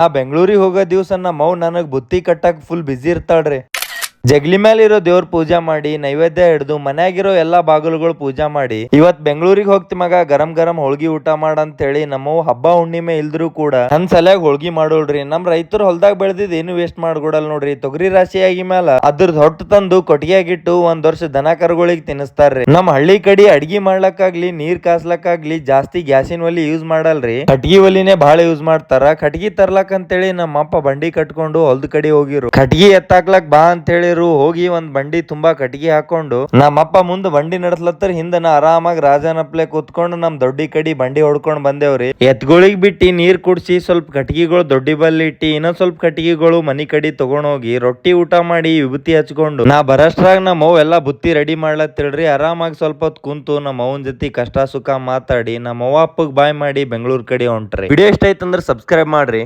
ಆ ಬೆಂಗಳೂರಿಗೆ ಹೋಗೋ ದಿವ್ಸ ನಮ್ಮವ್ ನನಗ್ ಬುತ್ತಿ ಕಟ್ಟಕ್ ಫುಲ್ ಬಿಸಿ ಇರ್ತಾಳ್ರಿ. ಜಗ್ಲಿ ಮೇಲೆ ಇರೋ ದೇವ್ರ ಪೂಜಾ ಮಾಡಿ ನೈವೇದ್ಯ ಹಿಡ್ದು ಮನ್ಯಾಗಿರೋ ಎಲ್ಲಾ ಬಾಗಿಲುಗಳು ಪೂಜಾ ಮಾಡಿ ಇವತ್ ಬೆಂಗಳೂರಿಗೆ ಹೋಗ್ತಿ ಮಗ ಗರಂ ಗರಂ ಹೋಳ್ಗಿ ಊಟ ಮಾಡಂತ ಹೇಳಿ ನಮ್ಮವ್ ಹಬ್ಬ ಹುಣ್ಣಿಮೆ ಇಲ್ದ್ರು ಕೂಡ ನನ್ ಸಲಯಾಗ ಹೋಳ್ಗಿ ಮಾಡೋಳ್ರಿ. ನಮ್ ರೈತರು ಹೊಲ್ದಾಗ ಬೆಳೆದಿದ್ ಏನು ವೇಸ್ಟ್ ಮಾಡ್ಕೊಡಲ್ ನೋಡ್ರಿ. ತೊಗರಿ ರಾಶಿ ಆಗಿ ಮ್ಯಾಲ ಅದ್ರದ್ ಹೊಟ್ಟು ತಂದು ಕೊಟ್ಟಿಗೆಗಿಟ್ಟು ಒಂದ್ ವರ್ಷ ದನ ಕರುಗಳಿಗೆ ತಿನ್ನಿಸ್ತಾರ್ರಿ. ನಮ್ ಹಳ್ಳಿ ಕಡಿ ಅಡ್ಗಿ ಮಾಡ್ಲಕ್ಕಾಗ್ಲಿ ನೀರ್ ಕಾಸ್ಲಕ್ಕಾಗ್ಲಿ ಜಾಸ್ತಿ ಗ್ಯಾಸಿನ ಒಲಿ ಯೂಸ್ ಮಾಡಲ್ರಿ, ಕಟ್ಗಿ ಒಲಿನೇ ಬಹಳ ಯೂಸ್ ಮಾಡ್ತಾರ. ಕಟ್ಗಿ ತರ್ಲಕ್ ಅಂತೇಳಿ ನಮ್ಮ ಅಪ್ಪ ಬಂಡಿ ಕಟ್ಕೊಂಡು ಹೊಲ್ದ ಕಡೆ ಹೋಗಿರು. ಕಟ್ಗಿ ಎತ್ತಾಕ್ಲಕ್ ಬಾ ಅಂತ ಹೇಳಿ ಹೋಗಿ ಒಂದ್ ಬಂಡಿ ತುಂಬಾ ಕಟ್ಗಿ ಹಾಕೊಂಡು ನಮ್ಮಪ್ಪ ಮುಂದ್ ಬಂಡಿ ನಡ್ಸ್ಲತ್ತರ, ಹಿಂದನ ಆರಾಮಾಗಿ ರಾಜನಪ್ಲೆ ಕೂತ್ಕೊಂಡು ನಮ್ ದೊಡ್ಡಿ ಕಡಿ ಬಂಡಿ ಹೊಡ್ಕೊಂಡ್ ಬಂದೇವ್ರಿ. ಎತ್ಗಳಿಗ್ ಬಿಟ್ಟಿ ನೀರ್ ಕುಡ್ಸಿ ಸ್ವಲ್ಪ ಕಟ್ಗಿಗಳು ದೊಡ್ಡಿ ಬಲ್ಲಿ ಇಟ್ಟಿ ಇನ್ನೊಂದ್ ಸ್ವಲ್ಪ ಕಟ್ಗಿಗಳು ಮನಿ ಕಡಿ ತಗೊಂಡೋಗಿ ರೊಟ್ಟಿ ಊಟ ಮಾಡಿ ವಿಭೂತಿ ಹಚ್ಕೊಂಡು ನಾ ಬರಷ್ಟ್ರಾಗ ನಮ್ಮ ಅವ್ವ ಎಲ್ಲಾ ಬುತ್ತಿ ರೆಡಿ ಮಾಡ್ಲತ್ತಿಳ್ರಿ. ಆರಾಮಾಗಿ ಸ್ವಲ್ಪ ಹೊತ್ತು ಕುಂತು ನಮ್ಮ ಅವ್ವನ್ ಜೊತೆ ಕಷ್ಟ ಸುಖ ಮಾತಾಡಿ ನಮ್ಮ ಅವ್ವ ಅಪ್ಪಗ್ ಬಾಯ್ ಮಾಡಿ ಬೆಂಗಳೂರ್ ಕಡೆ ಹೊಂಟ್ರಿ. ವಿಡಿಯೋ ಇಷ್ಟ ಆಯ್ತಂದ್ರ ಸಬ್ಸ್ಕ್ರೈಬ್ ಮಾಡ್ರಿ.